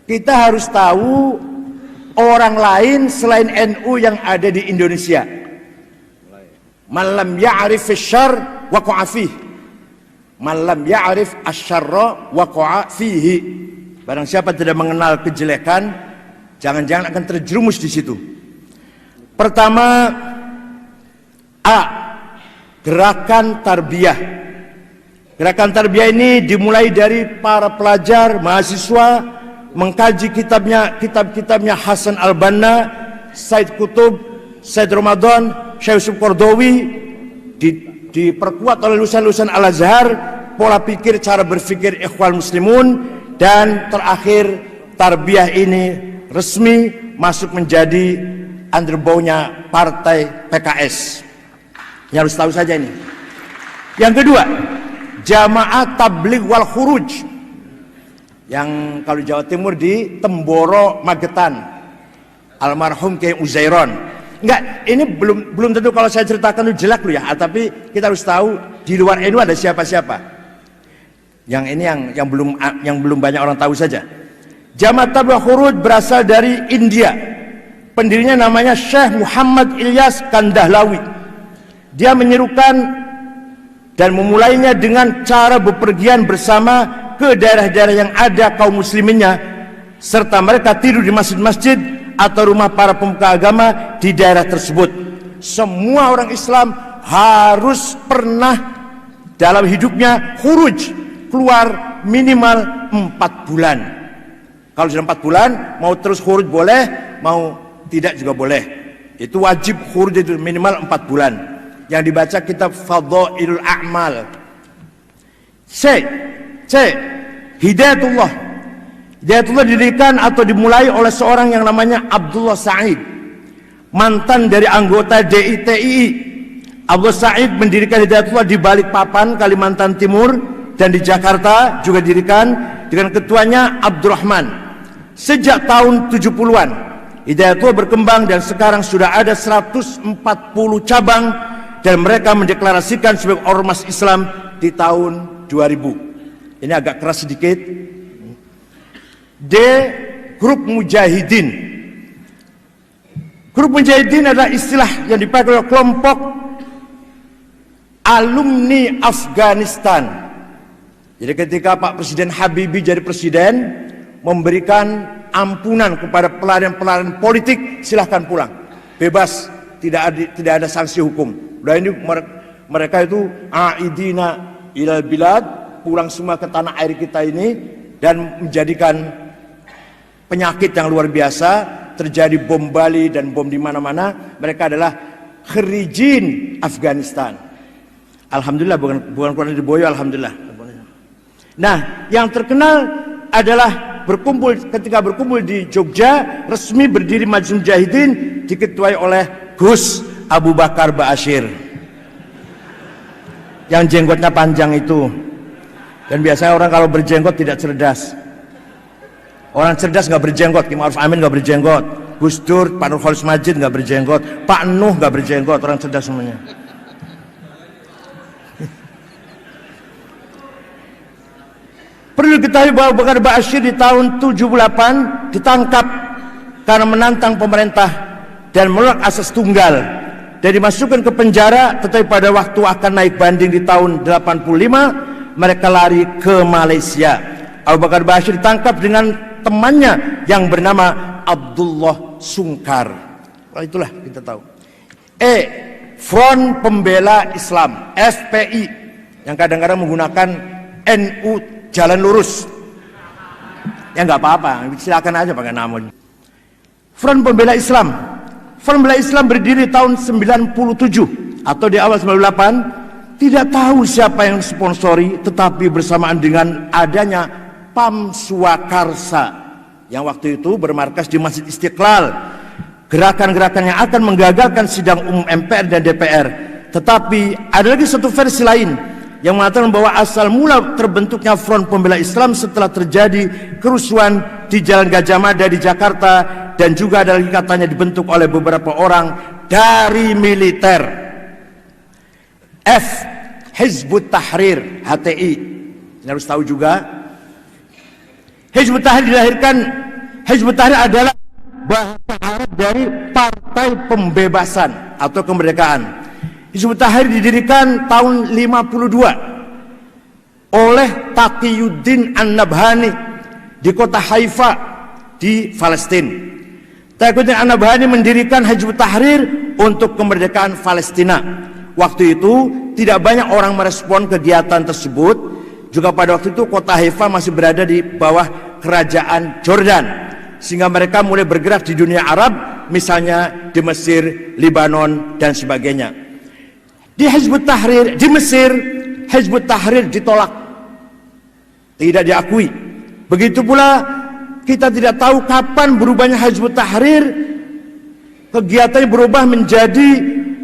Kita harus tahu orang lain selain NU yang ada di Indonesia. Man lam ya'rif asy-syarr waqa'a fihi. Man lam ya'rif asy-syarra waqa'a fihi. Barang siapa tidak mengenal kejelekan, jangan-jangan akan terjerumus di situ. Pertama, A. Gerakan tarbiyah. Gerakan tarbiyah ini dimulai dari para pelajar, mahasiswa mengkaji kitab-kitabnya Hasan al-Banna, Said Qutb, Said Ramadan, Syekh Yusuf Qaradawi, diperkuat oleh lulusan-lulusan Al-Azhar, pola pikir, cara berpikir Ikhwan Muslimun, dan terakhir tarbiyah ini resmi masuk menjadi underbownya partai PKS. Yang harus tahu saja ini. Yang kedua, Jamaah Tabligh wal Khuruj, yang kalau Jawa Timur di Temboro Magetan, almarhum Kiai Uzairon. Enggak, ini belum tentu kalau saya ceritakan itu jelek loh ya, tapi kita harus tahu di luar NU ada siapa-siapa. Yang ini yang belum banyak orang tahu saja. Jamaah Tabligh wal Khuruj berasal dari India. Pendirinya namanya Syekh Muhammad Ilyas Kandahlawi. Dia menyerukan dan memulainya dengan cara bepergian bersama ke daerah-daerah yang ada kaum musliminnya, serta mereka tidur di masjid-masjid atau rumah para pemuka agama di daerah tersebut. Semua orang Islam harus pernah dalam hidupnya khuruj, keluar minimal 4 bulan. Kalau sudah 4 bulan, mau terus khuruj boleh, mau tidak juga boleh. Itu wajib khuruj itu minimal 4 bulan. Yang dibaca kitab Fadhailul A'mal. C. Hidayatullah. Hidayatullah didirikan atau dimulai oleh seorang yang namanya Abdullah Said, mantan dari anggota DITII. Abdullah Said mendirikan Hidayatullah di Balikpapan, Kalimantan Timur, dan di Jakarta juga didirikan dengan ketuanya Abdurrahman. Sejak tahun 70-an, Hidayatullah berkembang dan sekarang sudah ada 140 cabang, dan mereka mendeklarasikan sebagai ormas Islam di tahun 2000. Ini agak keras sedikit. D. Grup Mujahidin. Grup Mujahidin adalah istilah yang dipakai oleh kelompok alumni Afghanistan. Jadi ketika Pak Presiden Habibie jadi presiden, memberikan ampunan kepada pelarian-pelarian politik, silahkan pulang, bebas, tidak ada sanksi hukum. Udah ini mereka itu aidina ilal bilad, pulang semua ke tanah air kita ini, dan menjadikan penyakit yang luar biasa, terjadi bom Bali dan bom di mana-mana. Mereka adalah kharijin Afghanistan. Alhamdulillah, bukan keluar dari boyo, alhamdulillah. Nah, yang terkenal adalah ketika berkumpul di Jogja, resmi berdiri Majelis Mujahidin, diketuai oleh Gus Abu Bakar Ba'asyir, yang jenggotnya panjang itu. Dan biasanya orang kalau berjenggot tidak cerdas. Orang cerdas nggak berjenggot. Ki Ma'ruf Amin nggak berjenggot, Gus Dur, Pak Nur Khalis Majid nggak berjenggot, Pak Nuh nggak berjenggot. Orang cerdas semuanya. Perlu diketahui bahwa Abu Bakar Ba'asyir di tahun 78 ditangkap karena menantang pemerintah dan menolak asas tunggal, dan dimasukkan ke penjara. Tetapi pada waktu akan naik banding di tahun 85, mereka lari ke Malaysia. Abu Bakar Ba'asyir ditangkap dengan temannya yang bernama Abdullah Sungkar. Itulah kita tahu. E. Front Pembela Islam, FPI, yang kadang-kadang menggunakan NU jalan lurus. Ya nggak apa-apa, silakan aja pakai nama. Front Pembela Islam. Front Pembela Islam berdiri tahun 97 atau di awal 98. Tidak tahu siapa yang sponsori, tetapi bersamaan dengan adanya PAM Swakarsa yang waktu itu bermarkas di Masjid Istiqlal, gerakan-gerakan yang akan menggagalkan sidang umum MPR dan DPR. Tetapi ada lagi satu versi lain yang mengatakan bahwa asal mula terbentuknya Front Pembela Islam setelah terjadi kerusuhan di Jalan Gajah Mada di Jakarta, dan juga ada lagi katanya dibentuk oleh beberapa orang dari militer. F. Hizbut Tahrir, HTI. Ini harus tahu juga. Hizbut Tahrir dilahirkan, Hizbut Tahrir adalah bahasa Arab dari Partai Pembebasan atau Kemerdekaan. Hizbut Tahrir didirikan tahun 52 oleh Taqiyuddin An-Nabhani di kota Haifa di Palestina. Taqiyuddin An-Nabhani mendirikan Hizbut Tahrir untuk kemerdekaan Palestina. Waktu itu tidak banyak orang merespon kegiatan tersebut. Juga pada waktu itu kota Haifa masih berada di bawah kerajaan Jordan, sehingga mereka mulai bergerak di dunia Arab, misalnya di Mesir, Lebanon dan sebagainya. Di Hizbut Tahrir di Mesir, Hizbut Tahrir ditolak, tidak diakui. Begitu pula kita tidak tahu kapan berubahnya Hizbut Tahrir. Kegiatannya berubah menjadi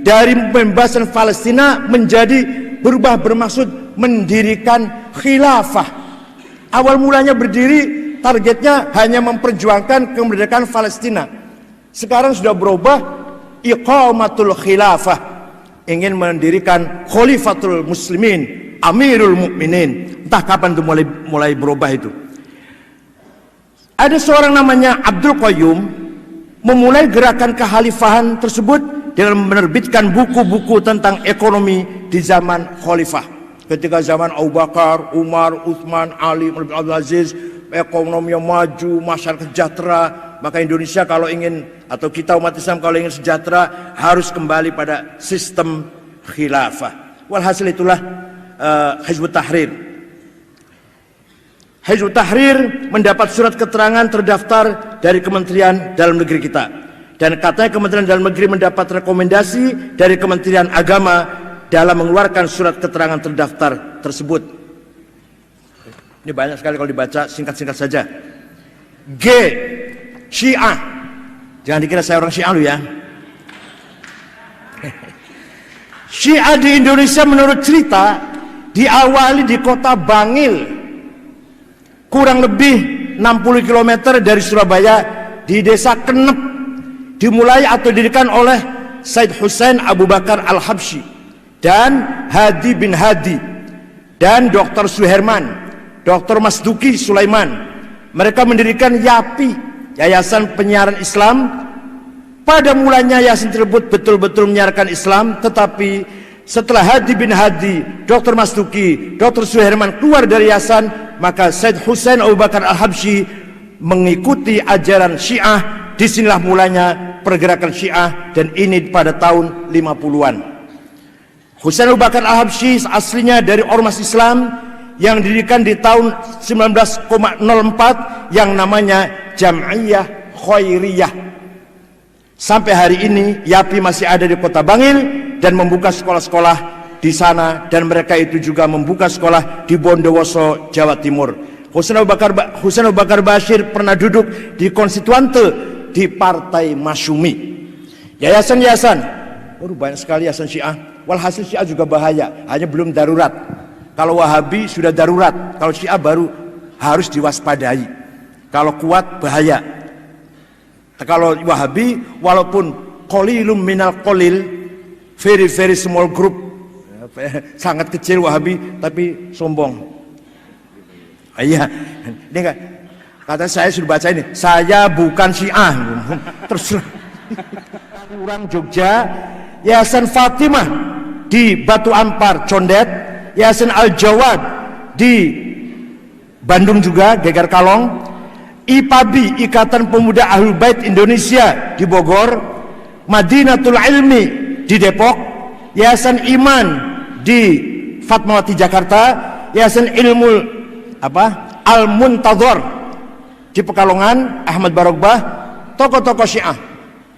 dari pembebasan Palestina menjadi berubah bermaksud mendirikan khilafah. Awal mulanya berdiri targetnya hanya memperjuangkan kemerdekaan Palestina. Sekarang sudah berubah iqamatul khilafah, ingin mendirikan khalifatul muslimin, amirul mukminin. Entah kapan itu mulai berubah itu. Ada seorang namanya Abdul Qayyum memulai gerakan kekhalifahan tersebut dengan menerbitkan buku-buku tentang ekonomi di zaman khalifah. Ketika zaman Abu Bakar, Umar, Utsman, Ali, Abdul Aziz, ekonomi yang maju, masyarakat sejahtera, maka Indonesia kalau ingin, atau kita umat Islam kalau ingin sejahtera, harus kembali pada sistem khilafah. Walhasil itulah Hizbut Tahrir. Hizbut Tahrir mendapat surat keterangan terdaftar dari Kementerian Dalam Negeri kita. Dan katanya Kementerian Dalam Negeri mendapat rekomendasi dari Kementerian Agama dalam mengeluarkan surat keterangan terdaftar tersebut. Ini banyak sekali kalau dibaca, singkat-singkat saja. G. Syiah. Jangan dikira saya orang Syiah lu ya. Syiah di Indonesia menurut cerita diawali di kota Bangil, kurang lebih 60 km dari Surabaya, di desa Kenep. Dimulai atau didirikan oleh Said Hussein Abu Bakar Al-Habsyi dan Hadi bin Hadi dan Dr. Suherman, Dr. Masduki Sulaiman. Mereka mendirikan YAPI, Yayasan Penyiaran Islam. Pada mulanya yayasan tersebut betul-betul menyiarkan Islam, tetapi setelah Hadi bin Hadi, Dr. Masduki, Dr. Suherman keluar dari yayasan, maka Said Hussein Abu Bakar Al-Habsyi mengikuti ajaran Syiah. Disinilah mulanya pergerakan Syiah, dan ini pada tahun 50-an. Hussein Abu Bakar Al-Habsyi aslinya dari Ormas Islam yang didirikan di tahun 1904 yang namanya Jam'iyah Khairiyah. Sampai hari ini YAPI masih ada di kota Bangil dan membuka sekolah-sekolah di sana, dan mereka itu juga membuka sekolah di Bondowoso, Jawa Timur. Hussein Abu Bakar Bashir pernah duduk di konstituante di Partai Masyumi. Yayasan-yayasan, banyak sekali yayasan Syiah. Walhasil Syiah juga bahaya, hanya belum darurat. Kalau Wahabi sudah darurat, kalau Syiah baru harus diwaspadai. Kalau kuat bahaya. Kalau Wahabi walaupun qalilum minal qalil, very very small group, sangat kecil Wahabi tapi sombong. Iya, ini enggak. Kata saya sudah baca ini, saya bukan Syiah. Terus orang Jogja, Yayasan Fatimah di Batu Ampar, Condet, Yayasan Al-Jawad di Bandung juga, Geger Kalong, IPABI, Ikatan Pemuda Ahlul Bait Indonesia di Bogor, Madinatul Ilmi di Depok, Yayasan Iman di Fatmawati Jakarta, Yayasan Ilmu Al-Muntadhar di Pekalongan, Ahmad Barogbah. Tokoh-tokoh Syiah,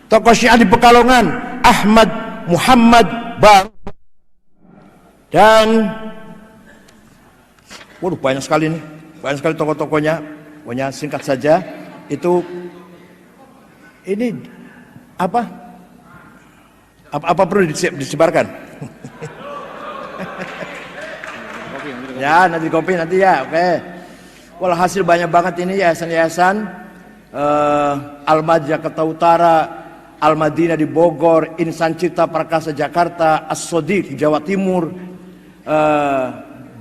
tokoh Syiah di Pekalongan, Ahmad Muhammad Barogbah. Dan banyak sekali nih, banyak sekali tokoh-tokohnya. Pokoknya singkat saja, itu ini apa perlu disebarkan? Ya, nanti kopi nanti ya, oke. Walhasil banyak banget ini yayasan-yayasan. Al-Mad Jakarta Utara, Al-Madinah di Bogor, Insan Cipta Prakasa Jakarta, As-Sodiq di Jawa Timur,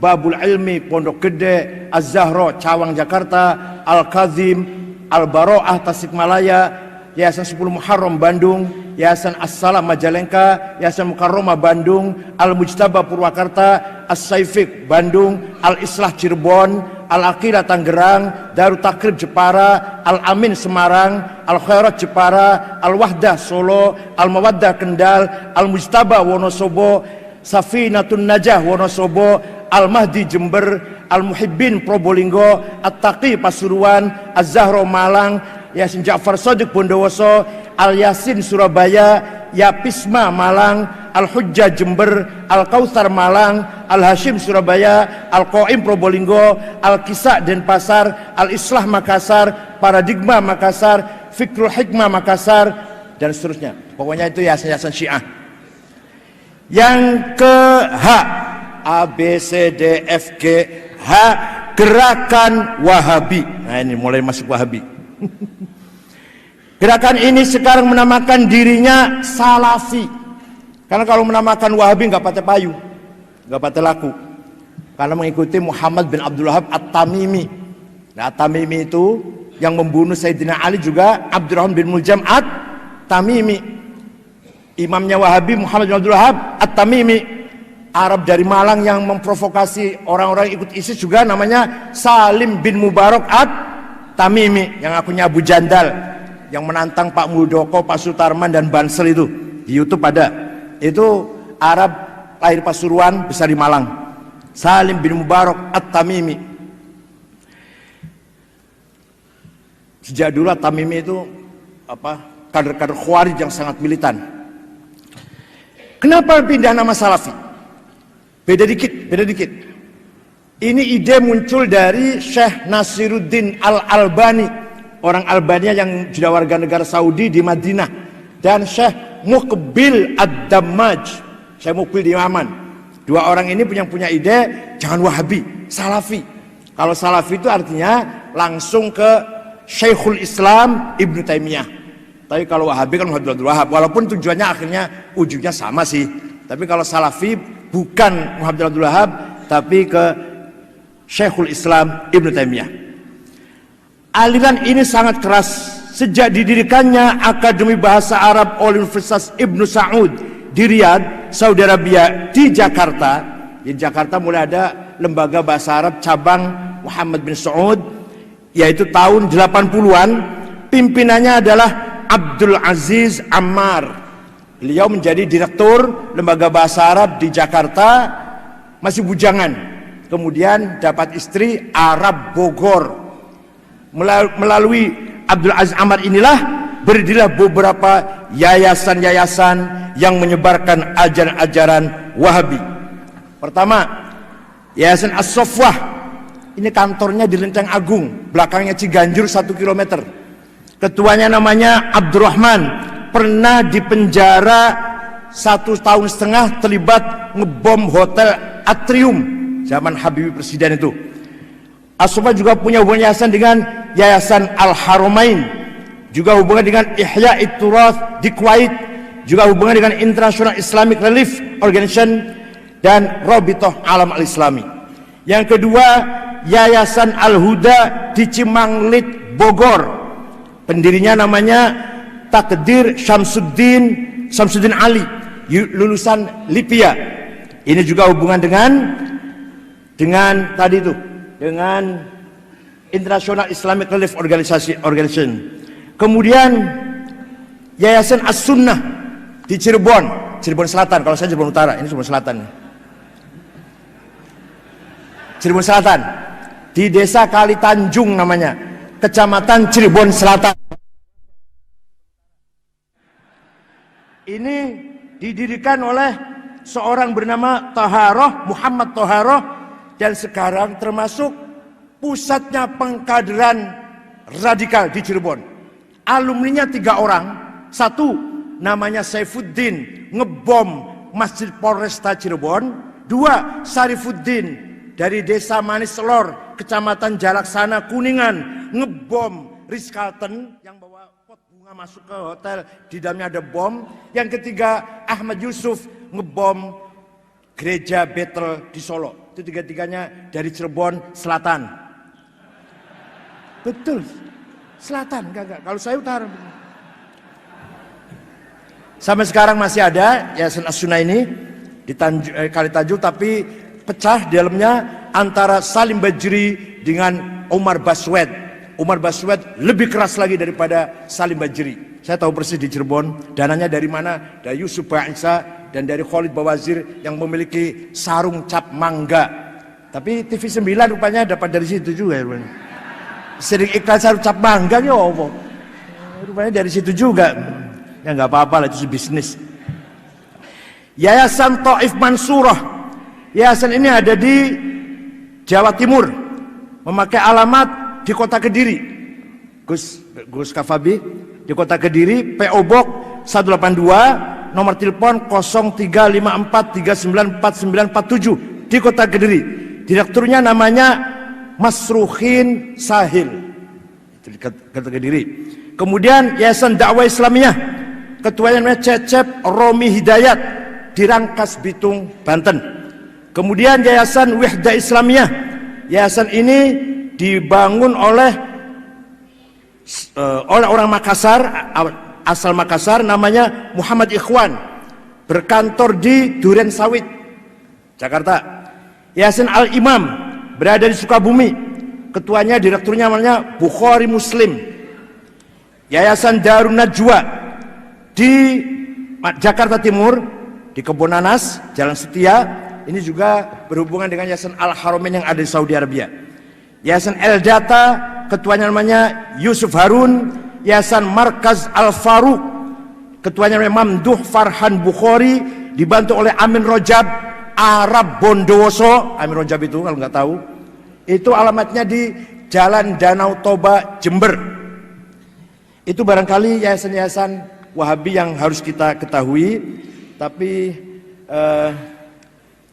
Babul Ilmi Pondok Gede, Az-Zahra Cawang Jakarta, Al-Kazim Al-Baro'ah Tasikmalaya, Yayasan 10 Muharram Bandung, Yayasan As-Salam Majalengka, Yayasan Mukarromah Bandung, Al-Mujtaba Purwakarta, As-Saifik Bandung, Al-Islah Cirebon, Al-Aqidah Tangerang, Darut Takrib Jepara, Al-Amin Semarang, Al-Khairat Jepara, Al-Wahdah Solo, Al-Mawaddah Kendal, Al-Mujtaba Wonosobo, Safinatun Najah Wonosobo, Al-Mahdi Jember, Al-Muhibbin Probolinggo, At-Taqi Pasuruan, Az-Zahra Malang, Yasin Ja'far Shadiq Bondowoso, Al-Yasin Surabaya, Yapisma Malang, Al-Hujjah Jember, Al-Kautsar Malang, Al-Hashim Surabaya, Al-Qaim Probolinggo, Al-Kisah Denpasar, Al-Islah Makassar, Paradigma Makassar, Fikrul Hikmah Makassar, dan seterusnya. Pokoknya itu yayasan-yayasan Syiah. Yang ke H, A, B, C, D, F, G, H, Gerakan Wahabi. Nah ini mulai masuk Wahabi. Gerakan ini sekarang menamakan dirinya Salafi. Karena kalau menamakan Wahabi nggak pakai payu, nggak pakai laku. Karena mengikuti Muhammad bin Abdul Wahab At-Tamimi. Nah, At-Tamimi itu yang membunuh Sayyidina Ali juga Abdurrahman bin Muljam At-Tamimi. Imamnya Wahabi Muhammad bin Abdul Wahab At-Tamimi. Arab dari Malang yang memprovokasi orang-orang ikut ISIS juga namanya Salim bin Mubarak At-Tamimi, yang akunya Abu Jandal, yang menantang Pak Muldoko, Pak Sutarman dan Bansel itu di YouTube ada. Itu Arab lahir Pasuruan, besar di Malang. Salim bin Mubarak At-Tamimi. Sejak dulu At-Tamimi itu kader-kader Khawarij yang sangat militan. Kenapa pindah nama Salafi? Beda dikit. Ini ide muncul dari Syekh Nasiruddin Al-Albani, orang Albania yang sudah warga negara Saudi di Madinah, dan Syekh Muqbil Ad-Dammaj, Syekh Muqbil di Yaman. Dua orang ini punya ide jangan Wahabi, Salafi. Kalau Salafi itu artinya langsung ke Syekhul Islam Ibnu Taimiyah. Tapi kalau Wahabi kan Muhammad bin Abdul Wahab, walaupun tujuannya akhirnya ujungnya sama sih. Tapi kalau Salafi bukan Muhammad bin Abdul Wahab, tapi ke Syekhul Islam Ibnu Taimiyah. Aliran ini sangat keras sejak didirikannya Akademi Bahasa Arab oleh Universitas Ibnu Saud di Riyadh, Saudi Arabia, di Jakarta. Di Jakarta mulai ada lembaga bahasa Arab cabang Muhammad bin Saud, yaitu tahun 80-an. Pimpinannya adalah Abdul Aziz Ammar. Beliau menjadi direktur lembaga bahasa Arab di Jakarta, masih bujangan. Kemudian dapat istri Arab Bogor. Melalui Abdul Aziz Ammar inilah berdirilah beberapa yayasan-yayasan yang menyebarkan ajaran-ajaran Wahabi. Pertama, Yayasan As-Sofwah. Ini kantornya di Lenteng Agung, belakangnya Ciganjur 1 km. Ketuanya namanya Abdurrahman, pernah dipenjara 1,5 tahun terlibat ngebom hotel Atrium zaman Habibie presiden itu. As-Sofwah juga punya hubungan yayasan dengan Yayasan Al-Haramain, juga hubungan dengan Ihya It-Turath di Kuwait, juga hubungan dengan International Islamic Relief Organization dan Rabithah Alam Al-Islami. Yang kedua, Yayasan Al-Huda di Cimanglit, Bogor. Pendirinya namanya Takdir Syamsuddin Ali, lulusan Libya. Ini juga hubungan dengan tadi itu, dengan International Islamic Relief Organization. Kemudian Yayasan As-Sunnah di Cirebon Selatan. Kalau saya Cirebon Utara, ini Cirebon Selatan. Cirebon Selatan, di Desa Kali Tanjung namanya, Kecamatan Cirebon Selatan. Ini didirikan oleh seorang bernama Muhammad Thaharoh, dan sekarang termasuk pusatnya pengkaderan radikal di Cirebon. Alumninya 3 orang. 1 namanya Saifuddin, ngebom Masjid Polresta Cirebon. 2 Sarifuddin dari Desa Manis Selor, Kecamatan Jalaksana, Kuningan, ngebom Ritz-Carlton yang bawa pot bunga masuk ke hotel, di dalamnya ada bom. Yang ketiga Ahmad Yusuf, ngebom gereja Bethel di Solo. Itu tiga-tiganya dari Cirebon Selatan. Betul, Selatan, enggak. Kalau saya utara. Sampai sekarang masih ada Yayasan As-Sunnah ini di Kali Tanjung, tapi pecah di dalamnya antara Salim Bajri dengan Umar Baswed. Umar Baswed lebih keras lagi daripada Salim Bajri. Saya tahu persis di Cirebon, dananya dari mana? Dari Yusuf Ba'isa dan dari Khalid Bawazir yang memiliki sarung cap mangga. Tapi TV 9 rupanya dapat dari situ juga. Sering iklan sarung cap mangga ya apa? Rupanya dari situ juga. Ya nggak apa-apa lah, itu bisnis. Yayasan Taif Mansurah. Yayasan ini ada di Jawa Timur, memakai alamat di Kota Kediri. Gus Kafabi di Kota Kediri, PO Box 182, nomor telepon 0354394947 di Kota Kediri. Direkturnya namanya Masruhin Sahil di Kota Kediri. Kemudian Yayasan Dakwah Islamiyah, ketuanya namanya Cecep Romi Hidayat di Rangkas Bitung, Banten. Kemudian Yayasan Wihda Islamiyah. Yayasan ini dibangun oleh orang Makassar, asal Makassar, namanya Muhammad Ikhwan, berkantor di Duren Sawit, Jakarta. Yayasan Al-Imam berada di Sukabumi, ketuanya, direkturnya namanya Bukhari Muslim. Yayasan Darun Najwa di Jakarta Timur, di Kebon Nanas, Jalan Setia, ini juga berhubungan dengan Yayasan Al-Haramain yang ada di Saudi Arabia. Yayasan El Data, ketuanya namanya Yusuf Harun. Yayasan Markaz Al-Faruq, ketuanya namanya Mamduh Farhan Bukhari, dibantu oleh Amin Rojab Arab Bondowoso. Amin Rojab itu kalau nggak tahu, itu alamatnya di Jalan Danau Toba, Jember. Itu barangkali yayasan-yayasan Wahabi yang harus kita ketahui. Tapi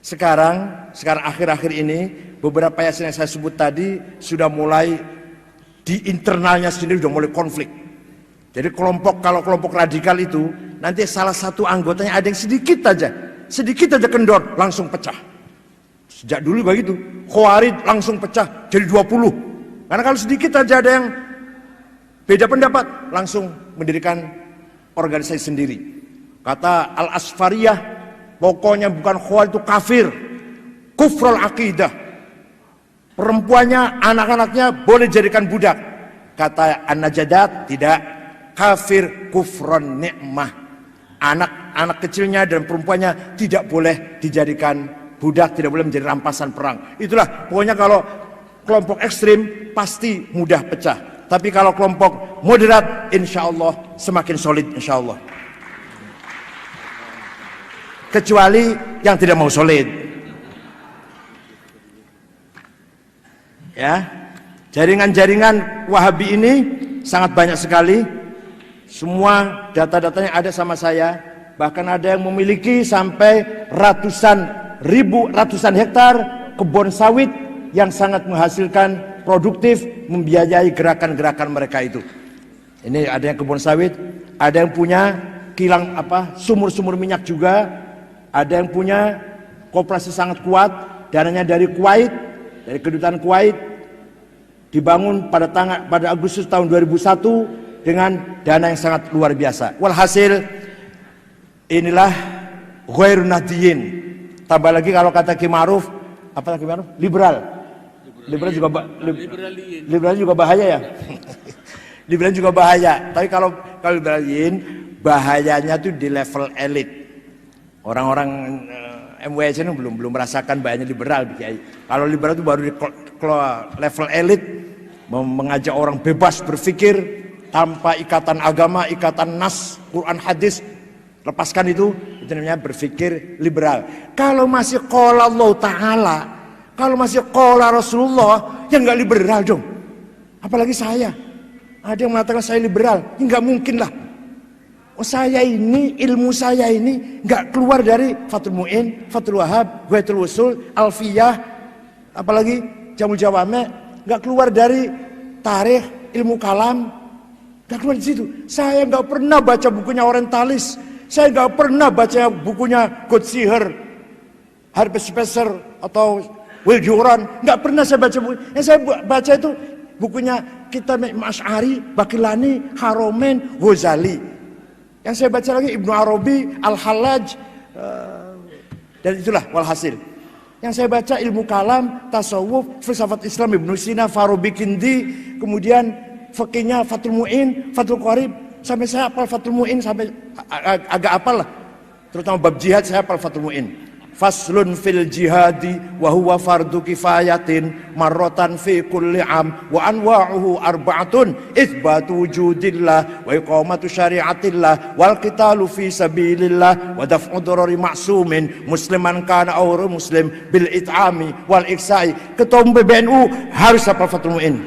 sekarang akhir-akhir ini beberapa yayasan yang saya sebut tadi sudah mulai di internalnya sendiri sudah mulai konflik. Jadi kalau kelompok radikal itu nanti salah satu anggotanya ada yang sedikit aja kendor, langsung pecah. Sejak dulu begitu, Khawarij langsung pecah jadi 20. Karena kalau sedikit aja ada yang beda pendapat, langsung mendirikan organisasi sendiri. Kata Al-Asfariyah, pokoknya bukan Khawarij itu kafir, kufrul akidah. Perempuannya, anak-anaknya boleh jadikan budak. Kata An-Najadat, tidak, kafir kufron nikmah. Anak kecilnya dan perempuannya tidak boleh dijadikan budak, tidak boleh menjadi rampasan perang. Itulah pokoknya kalau kelompok ekstrim pasti mudah pecah. Tapi kalau kelompok moderat, insya Allah semakin solid, insya Allah. Kecuali yang tidak mau solid. Ya, jaringan-jaringan Wahabi ini sangat banyak sekali. Semua data-datanya ada sama saya. Bahkan ada yang memiliki sampai ratusan hektar kebun sawit yang sangat menghasilkan, produktif, membiayai gerakan-gerakan mereka itu. Ini ada yang kebun sawit, ada yang punya kilang sumur-sumur minyak juga, ada yang punya koperasi sangat kuat, dananya dari Kuwait, dari kedutaan Kuwait, dibangun pada Agustus tahun 2001 dengan dana yang sangat luar biasa. Walhasil inilah ghairun nahdiyin. Tambah lagi kalau kata Ki Ma'ruf, apa Ki Ma'ruf? Liberal juga bahaya ya. Liberal juga bahaya. Tapi kalau liberalin, bahayanya tuh di level elit. Orang-orang MWS ini belum merasakan bahayanya liberal. Kalau liberal itu baru di level elit, mengajak orang bebas berpikir tanpa ikatan agama, ikatan nas, Quran, hadis. Lepaskan itu namanya berpikir liberal. Kalau masih qala Allah Ta'ala, kalau masih qala Rasulullah, ya nggak liberal dong. Apalagi saya. Ada yang mengatakan saya liberal, ya nggak mungkin lah. Oh, saya ini, ilmu saya ini nggak keluar dari Fathul Mu'in, Fathul Wahab, Ghayatul Wusul, Alfiyah, apalagi Jamul Jawame, nggak keluar dari tarikh, ilmu kalam, nggak keluar di situ. Saya nggak pernah baca bukunya orientalis, saya nggak pernah baca bukunya Godsiher, Harper Spencer atau Wil Juran, nggak pernah saya baca buku. Yang saya baca itu bukunya Kitab Imam Asy'ari, Baqillani, Haromen, Ghazali. Yang saya baca lagi Ibnu Arabi, Al-Hallaj, dan itulah walhasil. Yang saya baca ilmu kalam, tasawuf, filsafat Islam Ibnu Sina, Farabi Kindi, kemudian fikihnya Fathul Mu'in, Fathul Qarib, sampai saya hafal Fathul Mu'in sampai agak hafal lah. Terutama bab jihad saya hafal Fathul Mu'in. Faslun fil jihadi wa huwa fardu kifayatin marratan fi kulli am wa anwa'uhu arba'atun itsbatu wujudillah wa iqamatu syari'atillah wal qitalu fi sabilillah wa daf'u darari ma'sumin musliman kana aw muslim bil it'ami wal iksai. Ketua umum PBNU harus hafal Fathul Mu'in.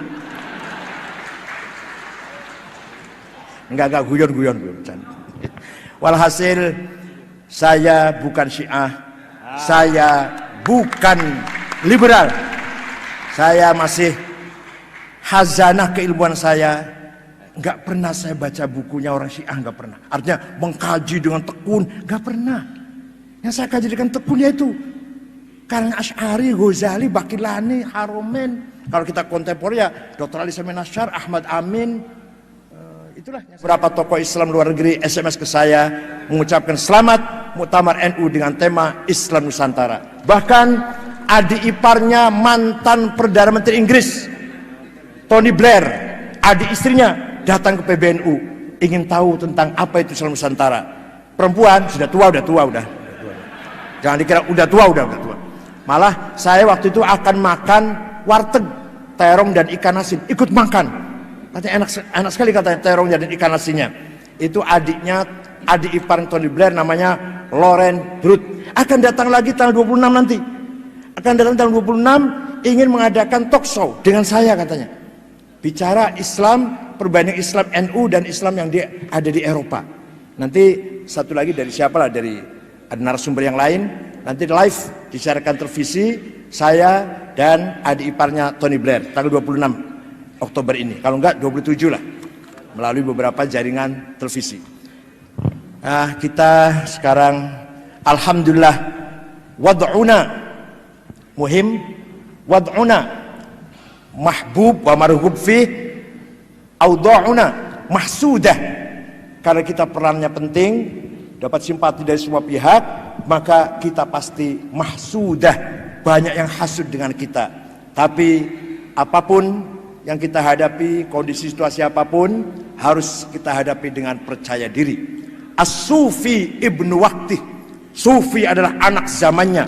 Enggak guyon. Walhasil saya bukan Syiah. Saya bukan liberal. Saya masih khazanah keilmuan saya. Nggak pernah saya baca bukunya orang Syiah, nggak pernah. Artinya mengkaji dengan tekun, nggak pernah. Yang saya kaji dengan tekunnya itu karang Asy'ari, Ghazali, Baqillani, Haromen. Kalau kita kontemporer ya Dr. Ali Samin Asy'ar, Ahmad Amin. Itulah beberapa tokoh Islam luar negeri SMS ke saya mengucapkan selamat Muktamar NU dengan tema Islam Nusantara. Bahkan adik iparnya mantan Perdana Menteri Inggris Tony Blair, adik istrinya datang ke PBNU ingin tahu tentang apa itu Islam Nusantara. Perempuan sudah tua. Jangan dikira udah tua. Malah saya waktu itu akan makan warteg terong dan ikan asin, ikut makan. Katanya enak sekali katanya terong dan ikan asinnya. Itu adik ipar Tony Blair namanya Lauren Brut. Akan datang lagi tanggal 26 nanti. Akan datang tanggal 26 ingin mengadakan talk show dengan saya katanya. Bicara Islam, perbandingan Islam NU dan Islam yang ada di Eropa. Nanti satu lagi dari siapa lah, dari ada narasumber yang lain. Nanti live disiarkan televisi saya dan adik iparnya Tony Blair tanggal 26 Oktober ini, kalau enggak 27 lah, melalui beberapa jaringan televisi. Nah, kita sekarang alhamdulillah wad'una muhim, wad'una mahbub wa marhub fi, awda'una mahsudah. Karena kita perannya penting, dapat simpati dari semua pihak, maka kita pasti mahsudah, banyak yang hasud dengan kita. Tapi apapun yang kita hadapi, kondisi situasi apapun, harus kita hadapi dengan percaya diri. As-Sufi ibnu Waqti, Sufi adalah anak zamannya.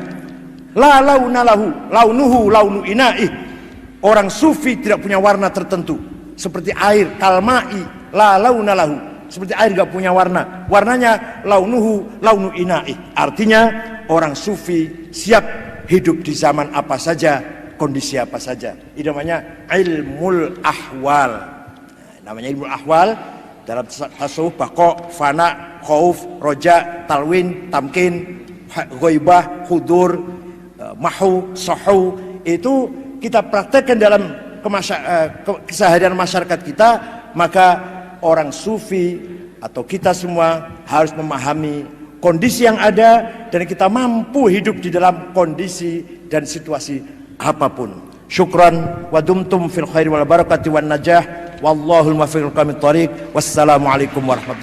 La launa lahu, launuhu launu ina'i. Orang Sufi tidak punya warna tertentu, seperti air, kalma'i, la launa lahu, seperti air gak punya warna. Warnanya launuhu launu ina'i. Artinya orang Sufi siap hidup di zaman apa saja, kondisi apa saja. Ini namanya ilmul ahwal. Namanya ilmul ahwal dalam tasawuf, baqa, fana, khauf, roja, talwin, tamkin, ghaibah, hudur, mahu, sahu. Itu kita praktekkan dalam keseharian masyarakat kita. Maka orang Sufi atau kita semua harus memahami kondisi yang ada dan kita mampu hidup di dalam kondisi dan situasi apapun. Syukran wa dumtum fil khairi wal barakati wan najah wallahul muwaffiq ila aqwamit thoriq. Wassalamualaikum warahmatullahi wabarakatuh.